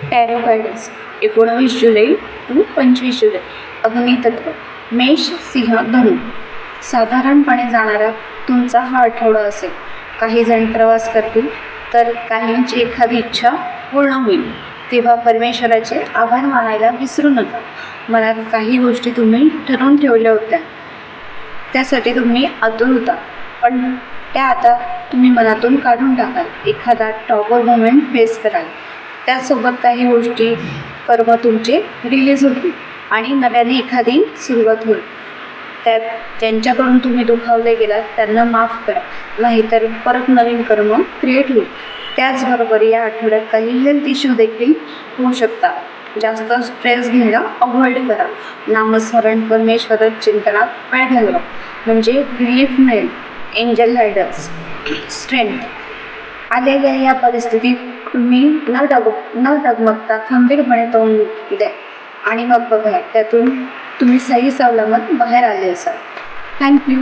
Tarot guidance 19 July to 25 जुलै. अग्नितत्व मेष, सिंह, धनु. साधारणपणे जाणारा तुमचा हा आठवडा असेल. काही जण प्रवास करतील तर काहींची एखादी इच्छा पूर्ण होईल. तेव्हा परमेश्वराचे आभार मानायला विसरू नका. मनात काही गोष्टी तुम्ही ठरवून ठेवल्या होत्या, त्यासाठी तुम्ही आतुर होता, पण त्या आता तुम्ही मनातून काढून टाकाल. एखादा टॉपर मोमेंट फेस कराल. त्यासोबत काही गोष्टी कर्म तुमचे रिलीज होतील आणि नव्याने एखादी सुरुवात होईल. त्यात ज्यांच्याकडून तुम्ही दुखावले गेलात त्यांना माफ करा, नाहीतर परत नवीन कर्म क्रिएट होईल. त्याचबरोबर या आठवड्यात काही हेल्थ इश्यू देखील होऊ शकतात. जास्त स्ट्रेस घ्यायला अवॉइड करा. नामस्मरण, परमेश्वर चिंतनात वेळ घालवा, म्हणजे रिलीफ मिळेल. Angel guidance strength. आलेल्या या परिस्थितीत तुम्ही न डगमगता खंबीरपणे तोंड द्या आणि मग बघा त्यातून तुम्ही सही सवलत बाहेर आले असाल. थँक्यू.